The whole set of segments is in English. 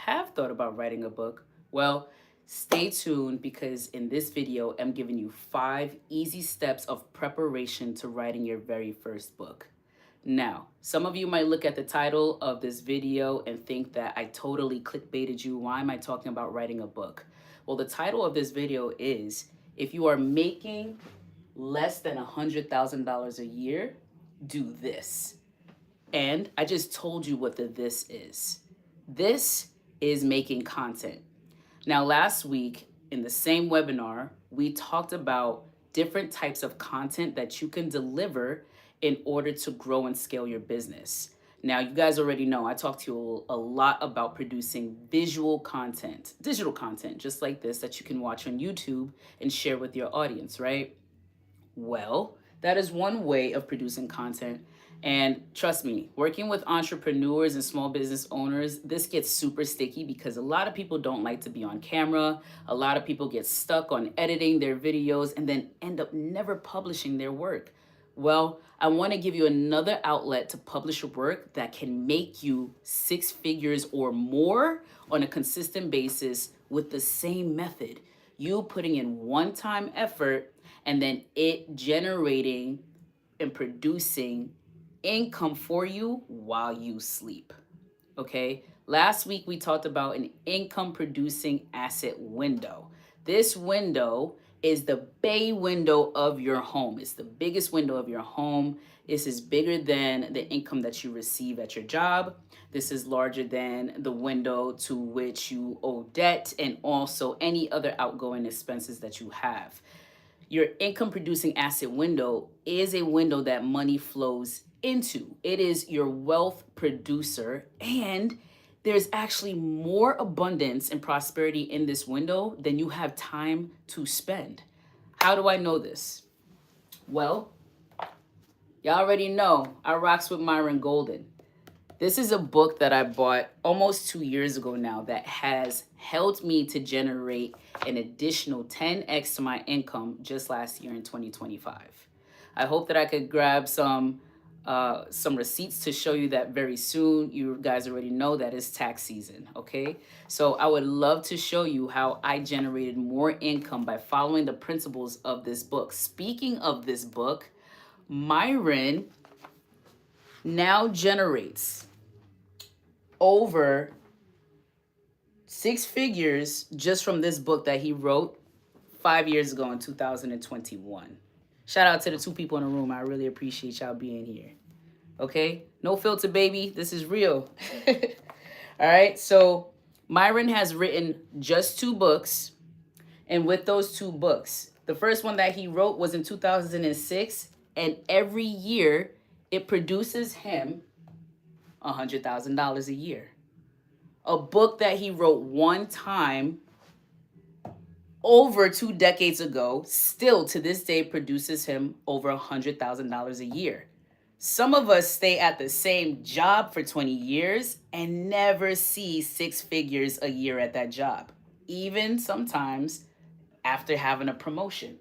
have thought about writing a book, well, stay tuned because in this video, I'm giving you 5 easy steps of preparation to writing your very first book. Now, some of you might look at the title of this video and think that I totally clickbaited you. Why am I talking about writing a book? Well, the title of this video is if you are making less than $100,000 a year, do this. And I just told you what the this is. This is making content. Now, last week in the same webinar, we talked about different types of content that you can deliver in order to grow and scale your business. Now, you guys already know I talked to you a lot about producing visual content, digital content, just like this that you can watch on YouTube and share with your audience, right? Well, that is one way of producing content. And trust me, working with entrepreneurs and small business owners, this gets super sticky because a lot of people don't like to be on camera. A lot of people get stuck on editing their videos and then end up never publishing their work. Well, I want to give you another outlet to publish your work that can make you 6 figures or more on a consistent basis with the same method. You putting in one-time effort and then it generating and producing income for you while you sleep. Okay? Last week we talked about an income producing asset window. This window is the bay window of your home. It's the biggest window of your home. This is bigger than the income that you receive at your job. This is larger than the window to which you owe debt and also any other outgoing expenses that you have. Your income producing asset window is a window that money flows into. It is your wealth producer, and there's actually more abundance and prosperity in this window than you have time to spend. How do I know this? Well, y'all already know I rocks with Myron Golden. This is a book that I bought almost 2 years ago now that has helped me to generate an additional 10x to my income just last year in 2025. I hope that I could grab some receipts to show you that very soon. You guys already know that it's tax season, okay? So I would love to show you how I generated more income by following the principles of this book. Speaking of this book, Myron now generates over 6 figures just from this book that he wrote 5 years ago in 2021. Shout out to the 2 people in the room. I really appreciate y'all being here. Okay? No filter, baby. This is real. All right? So Myron has written just 2 books. And with those 2 books, the first one that he wrote was in 2006. And every year it produces him $100,000 a year. A book that he wrote one time over 2 decades ago still to this day produces him over $100,000 a year. Some of us stay at the same job for 20 years and never see 6 figures a year at that job, even sometimes after having a promotion.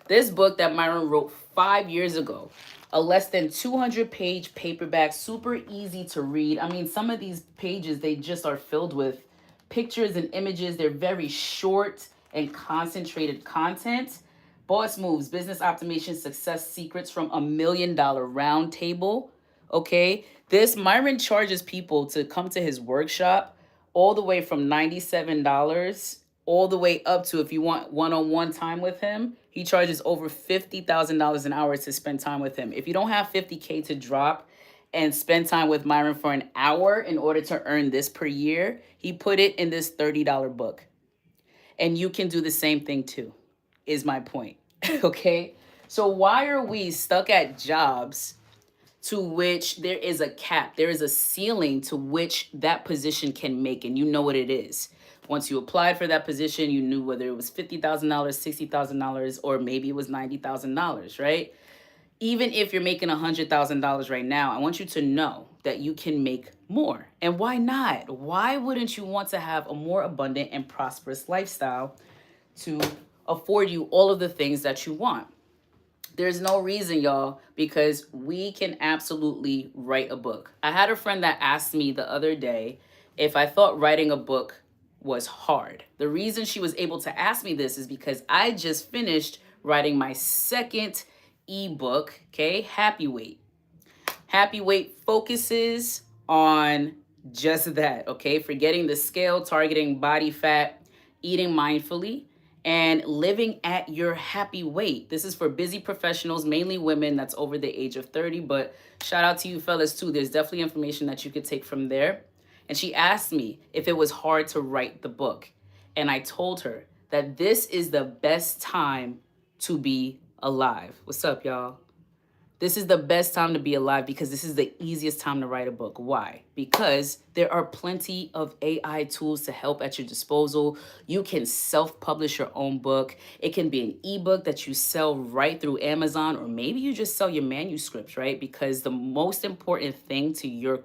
This book that Myron wrote 5 years ago, a less than 200-page paperback, super easy to read. I mean, some of these pages, they just are filled with pictures and images. They're very short and concentrated content. Boss Moves, Business Optimization Success Secrets from $1 Million Roundtable. Okay, this Myron charges people to come to his workshop all the way from $97 all the way up to, if you want one-on-one time with him, he charges over $50,000 an hour to spend time with him. If you don't have 50K to drop and spend time with Myron for an hour in order to earn this per year, he put it in this $30 book. And you can do the same thing too, is my point. Okay? So why are we stuck at jobs to which there is a cap, there is a ceiling to which that position can make, and you know what it is? Once you applied for that position, you knew whether it was $50,000, $60,000, or maybe it was $90,000, right? Even if you're making $100,000 right now, I want you to know that you can make more. And why not? Why wouldn't you want to have a more abundant and prosperous lifestyle to afford you all of the things that you want? There's no reason, y'all, because we can absolutely write a book. I had a friend that asked me the other day if I thought writing a book was hard. The reason she was able to ask me this is because I just finished writing my second ebook, okay, Happy Weight. Happy Weight focuses on just that, okay? Forgetting the scale, targeting body fat, eating mindfully, and living at your happy weight. This is for busy professionals, mainly women that's over the age of 30, but shout out to you fellas too. There's definitely information that you could take from there. And she asked me if it was hard to write the book. And I told her that this is the best time to be alive. What's up, y'all? This is the best time to be alive because this is the easiest time to write a book. Why? Because there are plenty of AI tools to help at your disposal. You can self-publish your own book. It can be an ebook that you sell right through Amazon, or maybe you just sell your manuscripts, right? Because the most important thing to your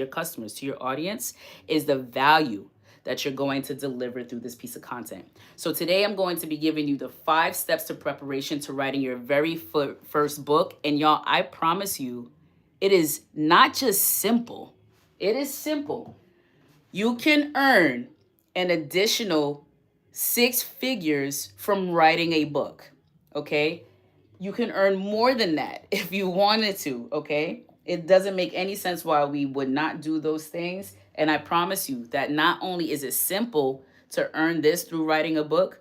customers, to your audience, is the value that you're going to deliver through this piece of content. So today I'm going to be giving you the 5 steps to preparation to writing your very first book. And y'all, I promise you, it is not just simple. It is simple. You can earn an additional 6 figures from writing a book, okay? You can earn more than that if you wanted to, okay? It doesn't make any sense why we would not do those things. And I promise you that not only is it simple to earn this through writing a book,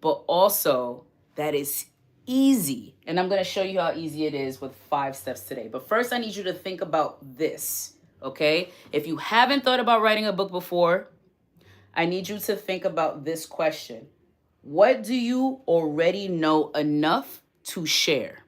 but also that it's easy. And I'm going to show you how easy it is with 5 steps today. But first, I need you to think about this, okay? If you haven't thought about writing a book before, I need you to think about this question. What do you already know enough to share?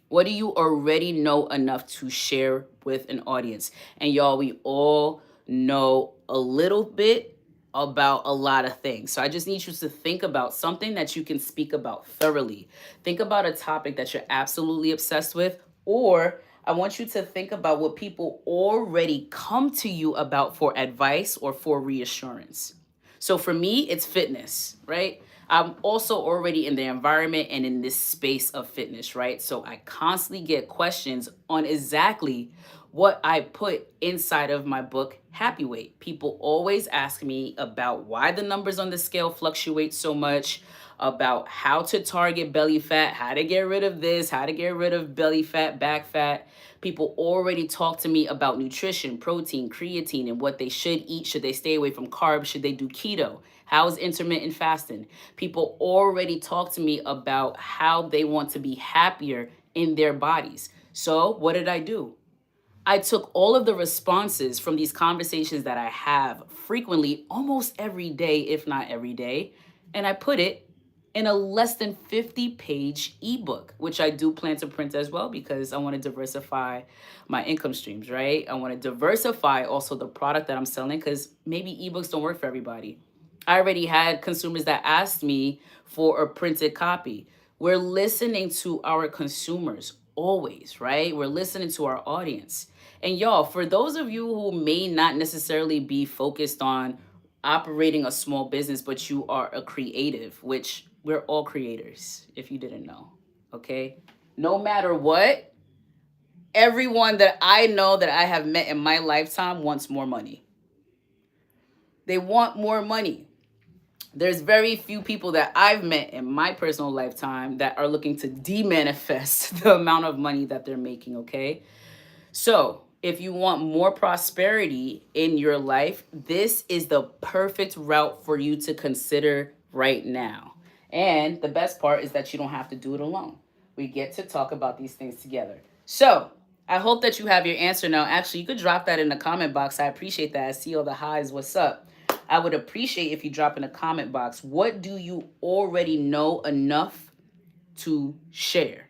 What do you already know enough to share with an audience? And y'all, we all know a little bit about a lot of things. So I just need you to think about something that you can speak about thoroughly. Think about a topic that you're absolutely obsessed with, or I want you to think about what people already come to you about for advice or for reassurance. So for me, it's fitness, right? I'm also already in the environment and in this space of fitness, right? So I constantly get questions on exactly what I put inside of my book, Happy Weight. People always ask me about why the numbers on the scale fluctuate so much, about how to target belly fat, how to get rid of this, how to get rid of belly fat, back fat. People already talk to me about nutrition, protein, creatine, and what they should eat. Should they stay away from carbs? Should they do keto? How is intermittent fasting? People already talk to me about how they want to be happier in their bodies. So what did I do? I took all of the responses from these conversations that I have frequently, almost every day, if not every day, and I put it in a less than 50-page ebook, which I do plan to print as well because I want to diversify my income streams, right? I want to diversify also the product that I'm selling because maybe ebooks don't work for everybody. I already had consumers that asked me for a printed copy. We're listening to our consumers always, right? We're listening to our audience. And y'all, for those of you who may not necessarily be focused on operating a small business, but you are a creative, which we're all creators, if you didn't know, okay? No matter what, everyone that I know that I have met in my lifetime wants more money. They want more money. There's very few people that I've met in my personal lifetime that are looking to de-manifest the amount of money that they're making, okay? So if you want more prosperity in your life, this is the perfect route for you to consider right now. And the best part is that you don't have to do it alone. We get to talk about these things together. So I hope that you have your answer now. Actually, you could drop that in the comment box. I appreciate that. I see all the highs. What's up? I would appreciate if you drop in the comment box. What do you already know enough to share?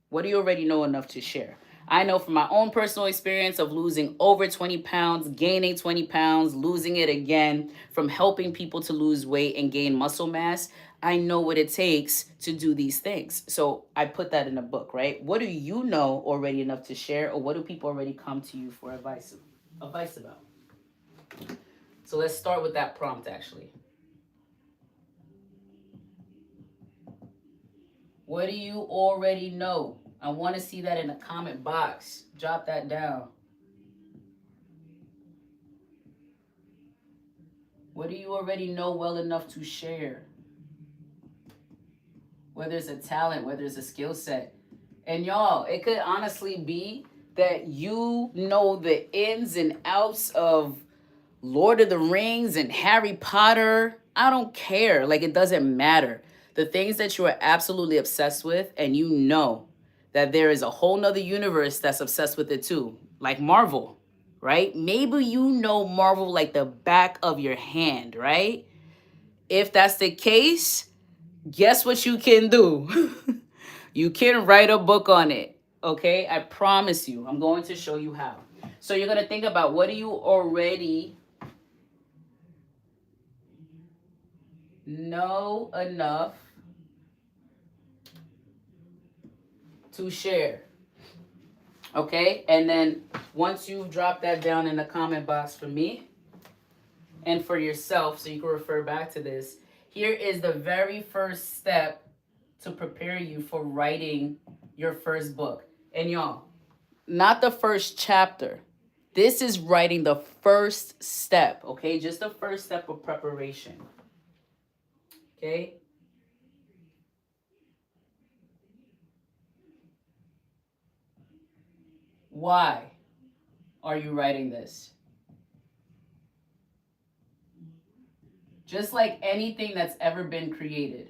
What do you already know enough to share? I know from my own personal experience of losing over 20 pounds, gaining 20 pounds, losing it again, from helping people to lose weight and gain muscle mass, I know what it takes to do these things. So I put that in a book, right? What do you know already enough to share, or what do people already come to you for advice about? So let's start with that prompt, actually. What do you already know? I want to see that in the comment box. Drop that down. What do you already know well enough to share? Whether it's a talent, whether it's a skill set. And y'all, it could honestly be that you know the ins and outs of Lord of the Rings and Harry Potter. I don't care. Like, it doesn't matter. The things that you are absolutely obsessed with, and you know that there is a whole nother universe that's obsessed with it too, like Marvel, right? Maybe you know Marvel like the back of your hand, right? If that's the case, guess what you can do? You can write a book on it, okay? I promise you. I'm going to show you how. So you're going to think about, what do you already know enough to share? Okay? And then once you drop that down in the comment box for me and for yourself, so you can refer back to this, here is the very first step to prepare you for writing your first book. And y'all, not the first chapter. This is writing the first step, okay? Just the first step of preparation. Okay? Why are you writing this? Just like anything that's ever been created.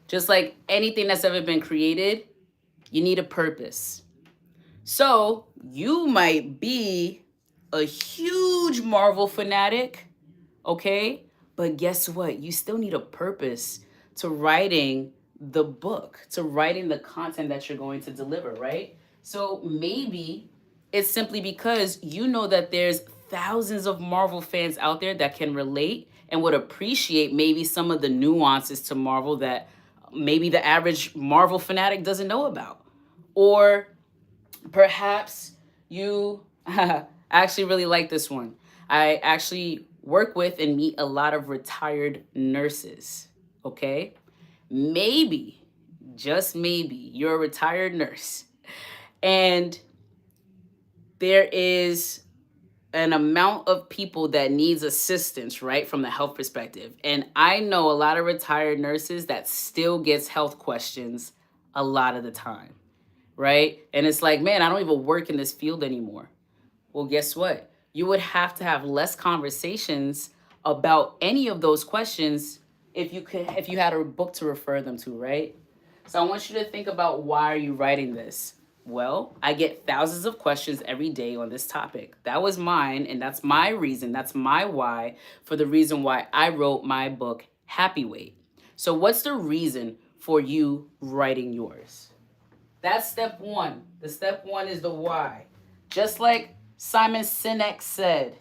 Just like anything that's ever been created, you need a purpose. So you might be a huge Marvel fanatic, okay? But guess what? You still need a purpose to writing the book, to writing the content that you're going to deliver, right? So maybe it's simply because you know that there's thousands of Marvel fans out there that can relate and would appreciate maybe some of the nuances to Marvel that maybe the average Marvel fanatic doesn't know about. Or perhaps you I actually really like this one. I actually work with and meet a lot of retired nurses, okay? Maybe, just maybe, you're a retired nurse and there is an amount of people that needs assistance, right, from the health perspective. And I know a lot of retired nurses that still gets health questions a lot of the time, right? And it's like, man, I don't even work in this field anymore. Well, guess what? You would have to have less conversations about any of those questions if you had a book to refer them to, right? So I want you to think about, why are you writing this? Well, I get thousands of questions every day on this topic. That was mine, and that's my reason. That's my why for the reason why I wrote my book, Happy Weight. So what's the reason for you writing yours? That's step one. The step one is the why. Just like Simon Sinek said,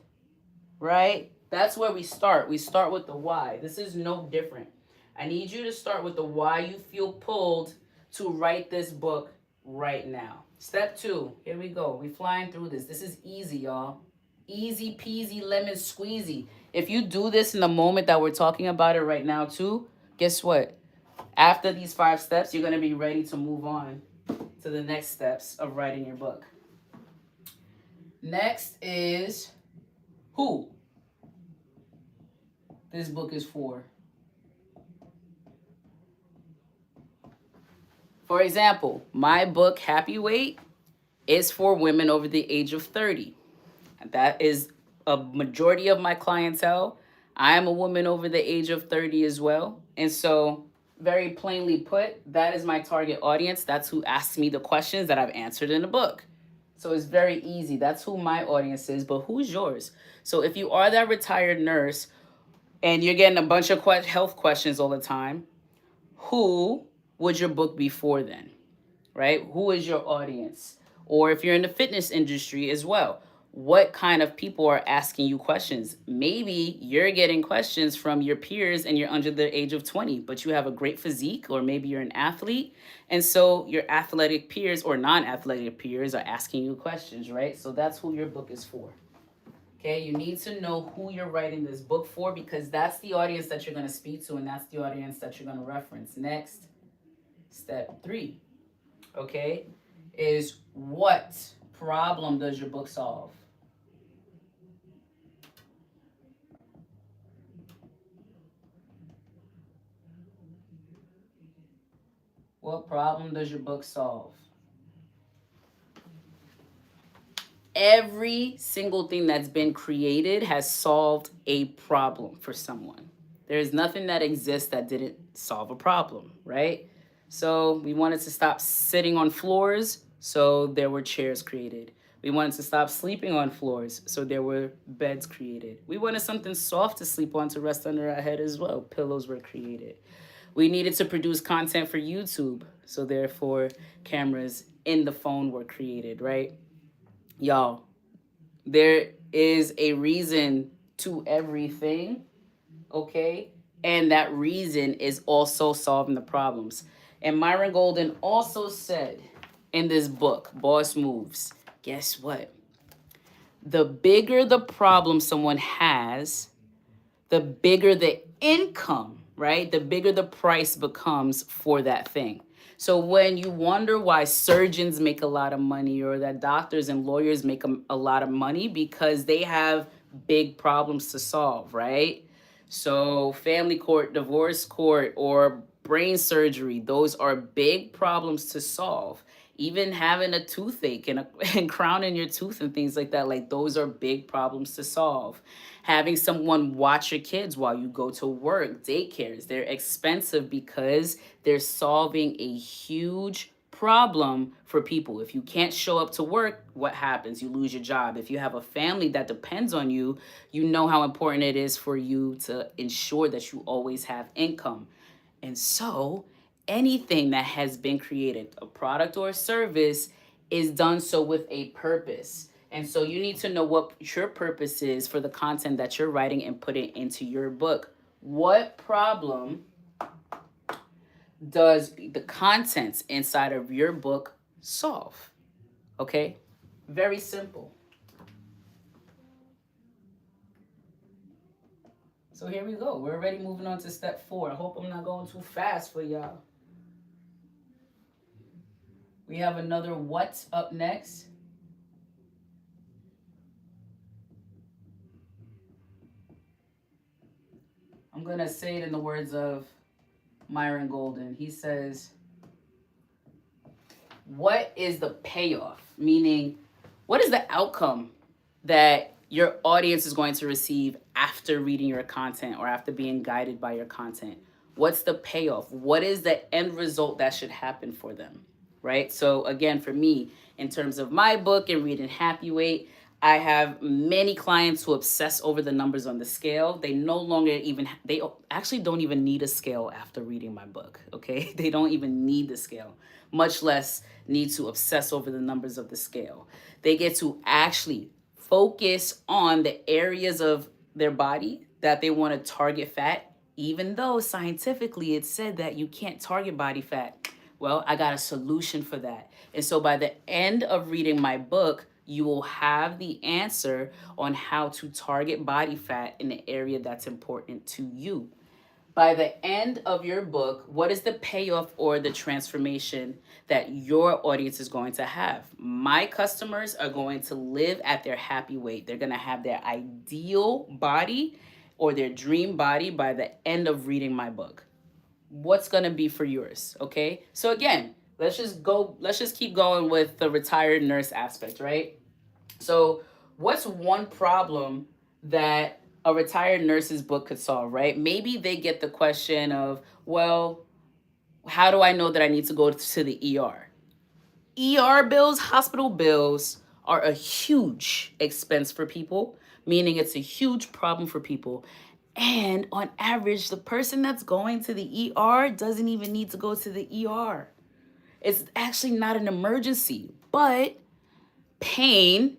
right? That's where we start. We start with the why. This is no different. I need you to start with the why you feel pulled to write this book right now. Step two, here we go. We flying through this. This is easy, y'all. Easy peasy lemon squeezy. If you do this in the moment that we're talking about it right now too, guess what? After these 5 steps, you're going to be ready to move on to the next steps of writing your book. Next is who this book is for. For example, my book, Happy Weight, is for women over the age of 30. That is a majority of my clientele. I am a woman over the age of 30 as well. And so, very plainly put, that is my target audience. That's who asks me the questions that I've answered in the book. So it's very easy. That's who my audience is, but who's yours? So if you are that retired nurse and you're getting a bunch of health questions all the time, who would your book be for then, right? Who is your audience? Or if you're in the fitness industry as well, what kind of people are asking you questions? Maybe you're getting questions from your peers and you're under the age of 20, but you have a great physique, or maybe you're an athlete. And so your athletic peers or non-athletic peers are asking you questions, right? So that's who your book is for. Okay, you need to know who you're writing this book for, because that's the audience that you're going to speak to, and that's the audience that you're going to reference. Next, step 3, okay, is what problem does your book solve? What problem does your book solve? Every single thing that's been created has solved a problem for someone. There's nothing that exists that didn't solve a problem, right? So we wanted to stop sitting on floors, so there were chairs created. We wanted to stop sleeping on floors, so there were beds created. We wanted something soft to sleep on to rest under our head as well. Pillows were created. We needed to produce content for YouTube, so therefore cameras in the phone were created, right? Y'all, there is a reason to everything, okay? And that reason is also solving the problems. And Myron Golden also said in this book, Boss Moves, guess what? The bigger the problem someone has, the bigger the income, right? The bigger the price becomes for that thing. So when you wonder why surgeons make a lot of money or that doctors and lawyers make a lot of money, because they have big problems to solve, right? So family court, divorce court, or brain surgery, those are big problems to solve. Even having a toothache and crowning your tooth and things like that, like those are big problems to solve. Having someone watch your kids while you go to work, daycares, they're expensive because they're solving a huge problem for people. If you can't show up to work, what happens? You lose your job. If you have a family that depends on you, you know how important it is for you to ensure that you always have income. And so, anything that has been created, a product or a service, is done so with a purpose. And so, you need to know what your purpose is for the content that you're writing and put it into your book. What problem does the contents inside of your book solve? Okay? Very simple. So here we go. We're already moving on to step 4. I hope I'm not going too fast for y'all. We have another what up next. I'm going to say it in the words of Myron Golden. He says, what is the payoff? Meaning, what is the outcome that your audience is going to receive after reading your content or after being guided by your content? What's the payoff? What is the end result that should happen for them? Right? So again, for me, in terms of my book and Read and Happy Weight, I have many clients who obsess over the numbers on the scale. They no longer even, they actually don't even need a scale after reading my book, okay? They don't even need the scale, much less need to obsess over the numbers of the scale. They get to actually focus on the areas of their body that they want to target fat, even though scientifically it's said that you can't target body fat. Well, I got a solution for that. And so by the end of reading my book, you will have the answer on how to target body fat in the area that's important to you. By the end of your book, what is the payoff or the transformation that your audience is going to have? My customers are going to live at their happy weight. They're going to have their ideal body or their dream body by the end of reading my book. What's going to be for yours? Okay. So again, let's just keep going with the retired nurse aspect, right? So what's one problem that a retired nurse's book could solve, right? Maybe they get the question of, well, how do I know that I need to go to the ER? ER bills, hospital bills are a huge expense for people, meaning it's a huge problem for people. And on average, the person that's going to the ER doesn't even need to go to the ER. It's actually not an emergency, but pain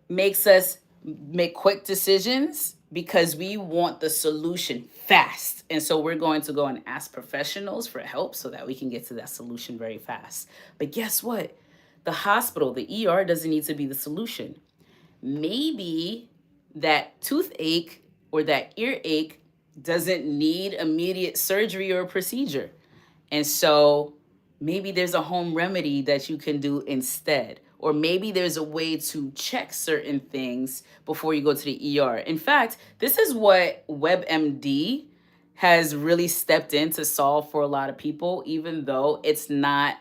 makes us make quick decisions because we want the solution fast. And so we're going to go and ask professionals for help so that we can get to that solution very fast. But guess what? The hospital, the ER doesn't need to be the solution. Maybe that toothache or that earache doesn't need immediate surgery or procedure. And so maybe there's a home remedy that you can do instead. Or maybe there's a way to check certain things before you go to the ER. In fact, this is what WebMD has really stepped in to solve for a lot of people, even though it's not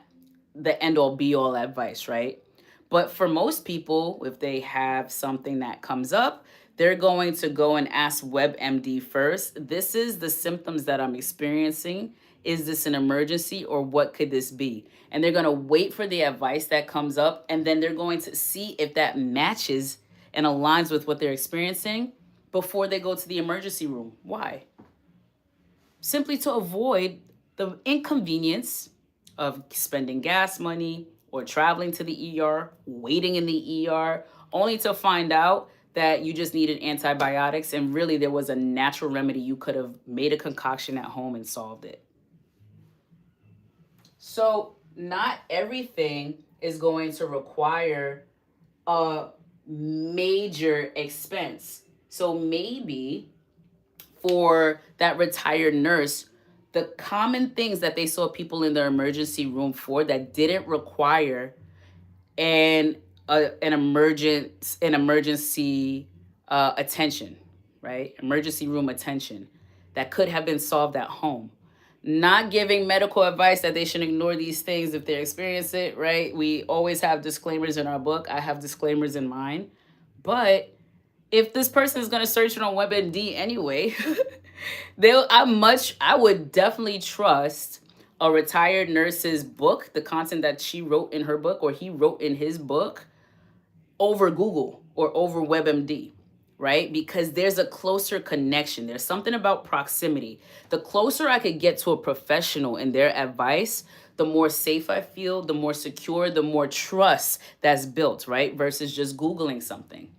the end all be all advice, right? But for most people, if they have something that comes up, they're going to go and ask WebMD first. This is the symptoms that I'm experiencing. Is this an emergency or what could this be? And they're going to wait for the advice that comes up, and then they're going to see if that matches and aligns with what they're experiencing before they go to the emergency room. Why? Simply to avoid the inconvenience of spending gas money or traveling to the ER, waiting in the ER, only to find out that you just needed antibiotics and really there was a natural remedy. You could have made a concoction at home and solved it. So not everything is going to require a major expense. So maybe for that retired nurse, the common things that they saw people in the emergency room for that didn't require an emergency attention, right? Emergency room attention that could have been solved at home. Not giving medical advice that they should ignore these things if they experience it, right? We always have disclaimers in our book. I have disclaimers in mine. But if this person is going to search it on WebMD anyway, I would definitely trust a retired nurse's book, the content that she wrote in her book or he wrote in his book, over Google or over WebMD, right? Because there's a closer connection. There's something about proximity. The closer I could get to a professional and their advice, the more safe I feel, the more secure, the more trust that's built, right? Versus just Googling something.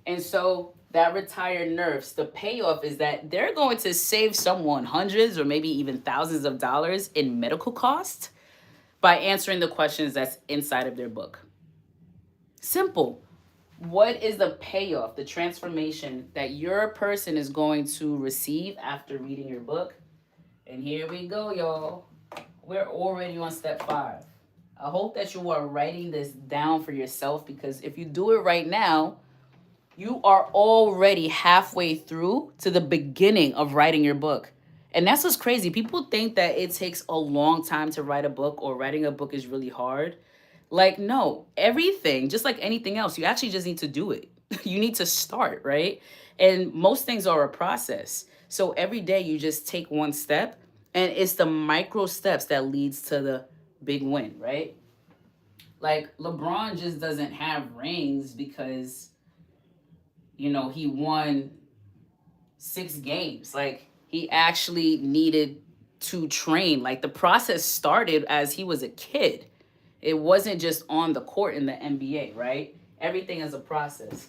And so that retired nurse, the payoff is that they're going to save someone hundreds or maybe even thousands of dollars in medical costs by answering the questions that's inside of their book. Simple. What is the payoff, the transformation that your person is going to receive after reading your book? And here we go, y'all. We're already on step 5. I hope that you are writing this down for yourself, because if you do it right now, you are already halfway through to the beginning of writing your book. And that's what's crazy. People think that it takes a long time to write a book or writing a book is really hard. Like, no, everything, just like anything else, you actually just need to do it. You need to start, right? And most things are a process. So every day you just take one step, and it's the micro steps that leads to the big win, right? Like LeBron just doesn't have rings because he won 6 games. Like, he actually needed to train. Like, the process started as he was a kid. It wasn't just on the court in the NBA, right? Everything is a process.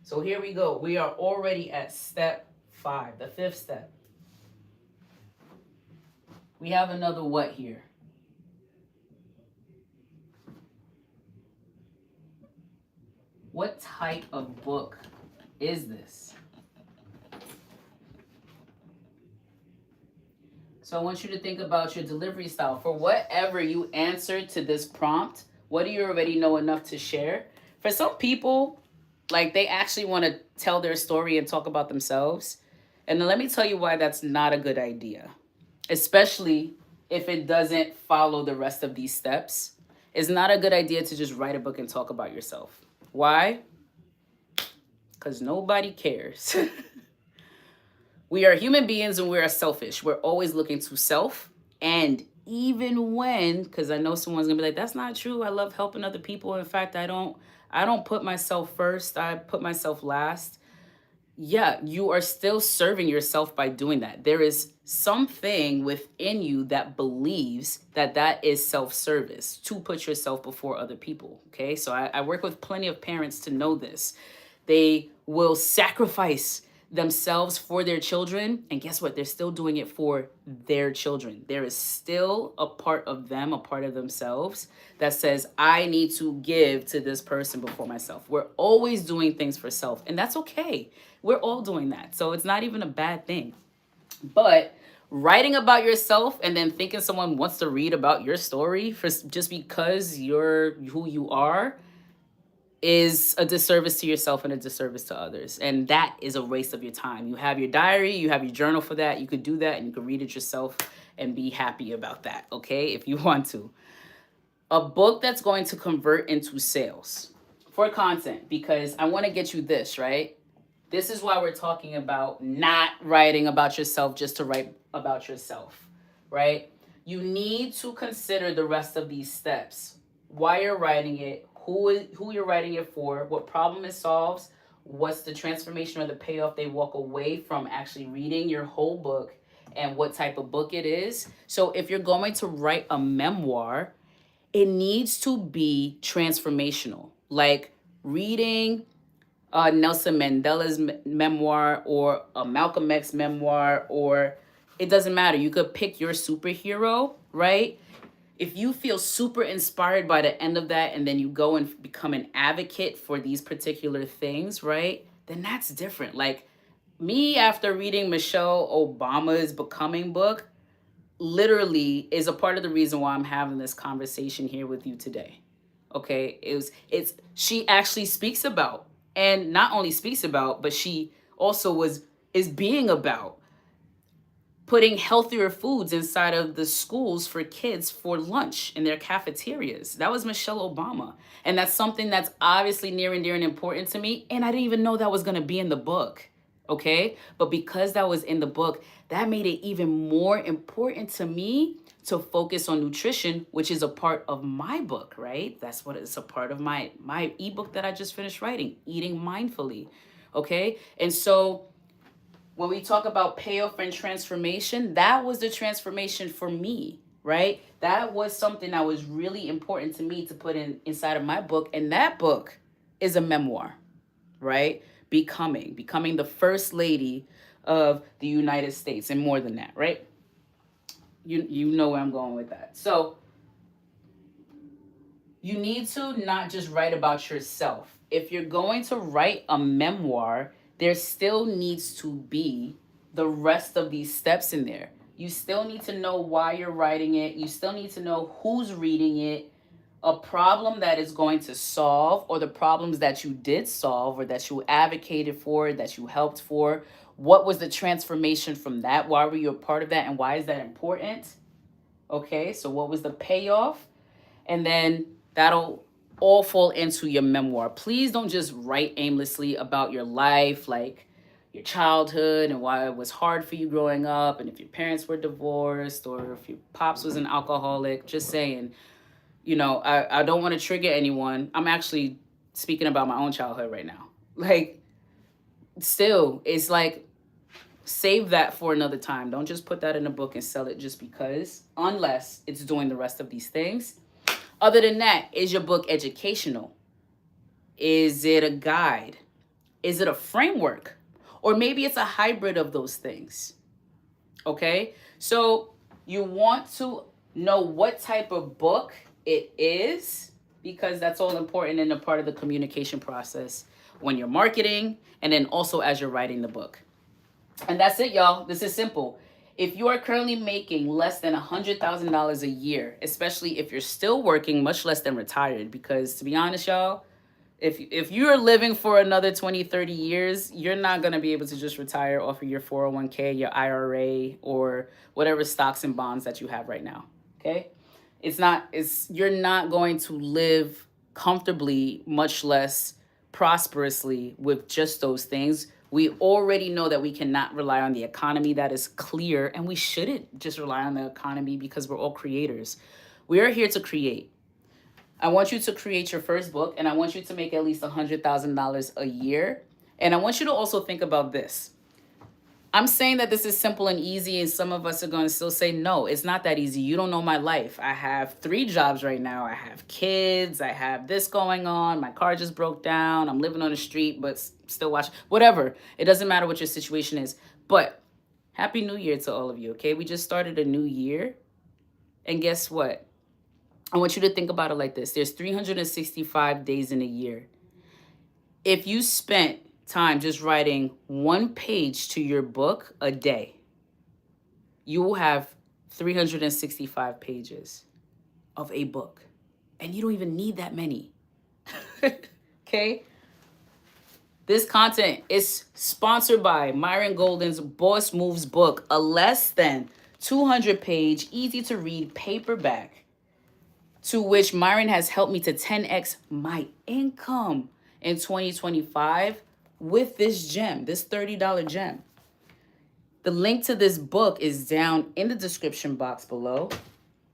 So here we go. We are already at step 5, the 5th step. We have another what here? What type of book is this? So I want you to think about your delivery style. For whatever you answer to this prompt, what do you already know enough to share? For some people, like, they actually want to tell their story and talk about themselves. And let me tell you why that's not a good idea, especially if it doesn't follow the rest of these steps. It's not a good idea to just write a book and talk about yourself. Why? Because nobody cares. We are human beings and we are selfish. We're always looking to self. And even when, because I know someone's gonna be like, that's not true. I love helping other people. In fact, I don't put myself first. I put myself last. Yeah, you are still serving yourself by doing that. There is something within you that believes that that is self-service, to put yourself before other people. Okay, so I work with plenty of parents to know this. They will sacrifice themselves for their children, and guess what? They're still doing it for their children. There is still a part of them, a part of themselves that says, I need to give to this person before myself. We're always doing things for self, and that's okay. We're all doing that, so it's not even a bad thing. But Writing about yourself and then thinking someone wants to read about your story for just because you're who you are is a disservice to yourself and a disservice to others. And that is a waste of your time. You have your diary, you have your journal for that. You could do that and you could read it yourself and be happy about that, okay? If you want to. A book that's going to convert into sales for content, because I want to get you this, right? This is why we're talking about not writing about yourself just to write about yourself, right? You need to consider the rest of these steps. Why you're writing it, who you're writing it for, what problem it solves, what's the transformation or the payoff they walk away from actually reading your whole book, and what type of book it is. So if you're going to write a memoir, it needs to be transformational. Like reading Nelson Mandela's memoir or a Malcolm X memoir, or it doesn't matter. You could pick your superhero, right? If you feel super inspired by the end of that and then you go and become an advocate for these particular things, right? Then that's different. Like me, after reading Michelle Obama's Becoming book, literally is a part of the reason why I'm having this conversation here with you today. Okay, it's she actually speaks about, and not only speaks about, but she also is being about putting healthier foods inside of the schools for kids for lunch in their cafeterias. That was Michelle Obama. And that's something that's obviously near and dear and important to me. And I didn't even know that was going to be in the book. Okay. But because that was in the book, that made it even more important to me to focus on nutrition, which is a part of my book, right? That's what it's a part of my ebook that I just finished writing, Eating Mindfully. Okay. And so when we talk about payoff and transformation, that was the transformation for me, right? That was something that was really important to me to put inside of my book. And that book is a memoir, right? Becoming the first lady of the United States, and more than that, right? You know where I'm going with that. So you need to not just write about yourself. If you're going to write a memoir, there still needs to be the rest of these steps in there. You still need to know why you're writing it. You still need to know who's reading it, a problem that is going to solve, or the problems that you did solve or that you advocated for, that you helped for. What was the transformation from that? Why were you a part of that? And why is that important? Okay, so what was the payoff? And then that'll all fall into your memoir. Please don't just write aimlessly about your life, like your childhood and why it was hard for you growing up, and if your parents were divorced or if your pops was an alcoholic. Just saying, I don't want to trigger anyone. I'm actually speaking about my own childhood right now. Like, still, it's like, save that for another time. Don't just put that in a book and sell it just because, unless it's doing the rest of these things. Other than that, is your book educational? Is it a guide? Is it a framework? Or maybe it's a hybrid of those things. Okay? So you want to know what type of book it is, because that's all important in a part of the communication process when you're marketing, and then also as you're writing the book. And that's it, y'all. This is simple. If you are currently making less than $100,000 a year, especially if you're still working, much less than retired, because to be honest, y'all, if you're living for another 20, 30 years, you're not going to be able to just retire off of your 401k, your IRA, or whatever stocks and bonds that you have right now. Okay? You're not going to live comfortably, much less prosperously, with just those things. We already know that we cannot rely on the economy. That is clear. And we shouldn't just rely on the economy, because we're all creators. We are here to create. I want you to create your first book, and I want you to make at least $100,000 a year. And I want you to also think about this. I'm saying that this is simple and easy, and some of us are going to still say, no, it's not that easy. You don't know my life. I have 3 jobs right now. I have kids. I have this going on. My car just broke down. I'm living on the street, but still watching. Whatever. It doesn't matter what your situation is. But Happy New Year to all of you, okay? We just started a new year. And guess what? I want you to think about it like this. There's 365 days in a year. If you spent time just writing 1 page to your book a day, you will have 365 pages of a book. And you don't even need that many. Okay? This content is sponsored by Myron Golden's Boss Moves book, a less than 200-page, easy to read paperback, to which Myron has helped me to 10x my income in 2025 with this gem, this $30 gem. The link to this book is down in the description box below.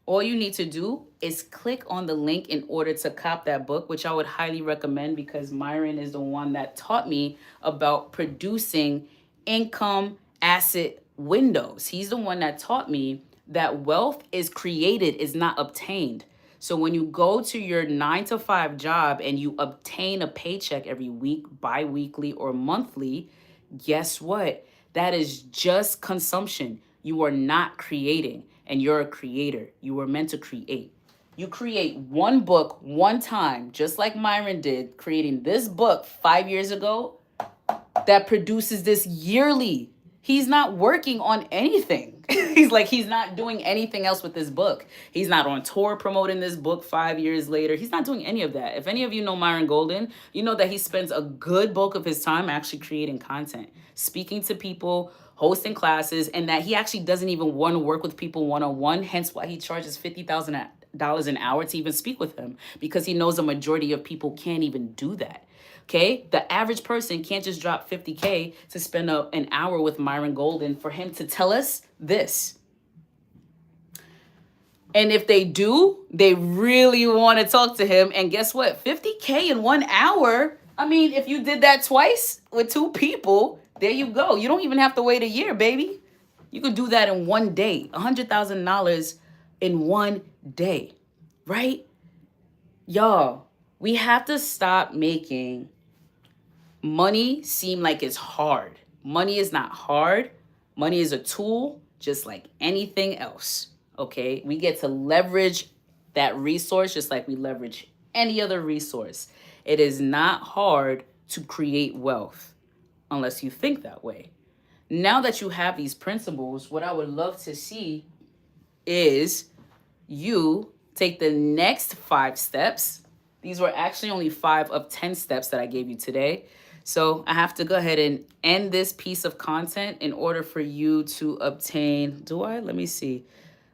All you need to do is click on the link in order to cop that book, which I would highly recommend because Myron is the one that taught me about producing income asset windows. He's the one that taught me that wealth is created, is not obtained. So when you go to your 9-to-5 job and you obtain a paycheck every week, bi-weekly or monthly, guess what? That is just consumption. You are not creating, and you're a creator. You were meant to create. You create one book one time, just like Myron did, creating this book 5 years ago that produces this yearly. He's not working on anything. He's not doing anything else with this book. He's not on tour promoting this book 5 years later. He's not doing any of that. If any of you know Myron Golden, you know that he spends a good bulk of his time actually creating content, speaking to people, hosting classes, and that he actually doesn't even want to work with people one-on-one, hence why he charges $50,000 an hour to even speak with him, because he knows the majority of people can't even do that. Okay, the average person can't just drop $50K to spend an hour with Myron Golden for him to tell us this. And if they do, they really want to talk to him. And guess what? $50K in 1 hour. I mean, if you did that twice with 2 people, there you go. You don't even have to wait a year, baby. You could do that in 1 day. $100,000 in 1 day, right? Y'all, we have to stop making money seem like it's hard. Money is not hard. Money is a tool just like anything else, okay? We get to leverage that resource just like we leverage any other resource. It is not hard to create wealth unless you think that way. Now that you have these principles, what I would love to see is you take the next 5 steps. These were actually only 5 of 10 steps that I gave you today. So I have to go ahead and end this piece of content in order for you to obtain, let me see.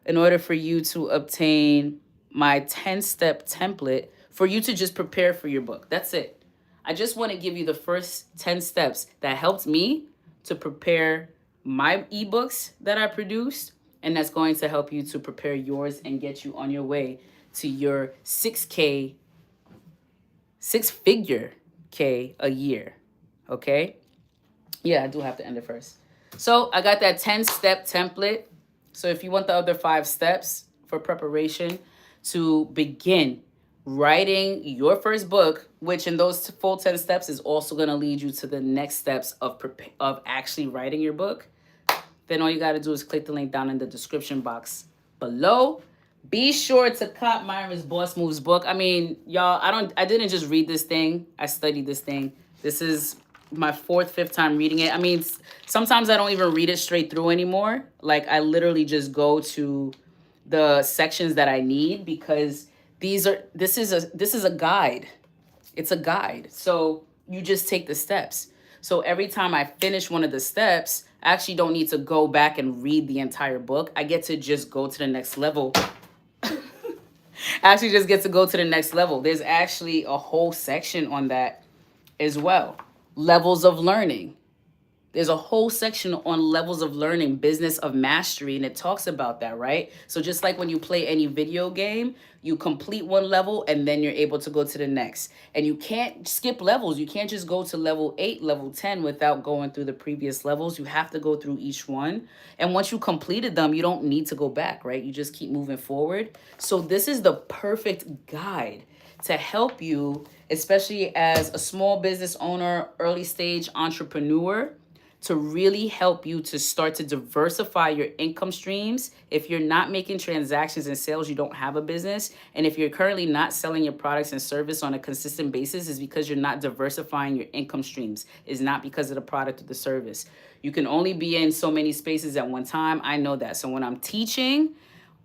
In order for you to obtain my 10-step template for you to just prepare for your book. That's it. I just want to give you the first 10 steps that helped me to prepare my ebooks that I produced, and that's going to help you to prepare yours and get you on your way to your 6figure K a year. Okay? Yeah, I do have to end it first. So I got that 10-step template. So if you want the other 5 steps for preparation to begin writing your first book, which in those full 10 steps is also going to lead you to the next steps of actually writing your book, then all you got to do is click the link down in the description box below. Be sure to cop Myron's Boss Moves book. I mean, y'all, I didn't just read this thing. I studied this thing. This is my 4th, 5th time reading it. I mean, sometimes I don't even read it straight through anymore. Like, I literally just go to the sections that I need, because this is a guide. It's a guide. So you just take the steps. So every time I finish one of the steps, I actually don't need to go back and read the entire book. I get to just go to the next level. Actually just get to go to the next level. There's actually a whole section on that as well. Levels of learning. There's a whole section on levels of learning, business of mastery, and it talks about that, right? So just like when you play any video game, you complete one level and then you're able to go to the next. And you can't skip levels. You can't just go to level 8, level 10 without going through the previous levels. You have to go through each one. And once you completed them, you don't need to go back, right? You just keep moving forward. So this is the perfect guide to help you, especially as a small business owner, early stage entrepreneur, to really help you to start to diversify your income streams. If you're not making transactions and sales, you don't have a business. And if you're currently not selling your products and service on a consistent basis, is because you're not diversifying your income streams. It's not because of the product or the service. You can only be in so many spaces at one time. I know that. So when I'm teaching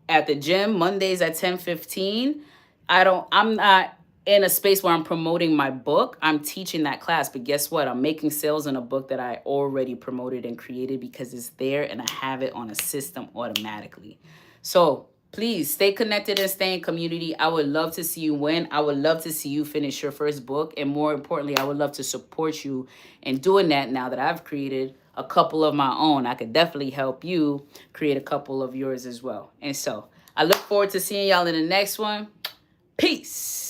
at the gym Mondays at 10:15, I'm not in a space where I'm promoting my book. I'm teaching that class, but guess what? I'm making sales in a book that I already promoted and created because it's there and I have it on a system automatically. So please stay connected and stay in community. I would love to see you win. I would love to see you finish your first book. And more importantly, I would love to support you in doing that now that I've created a couple of my own. I could definitely help you create a couple of yours as well. And so I look forward to seeing y'all in the next one. Peace.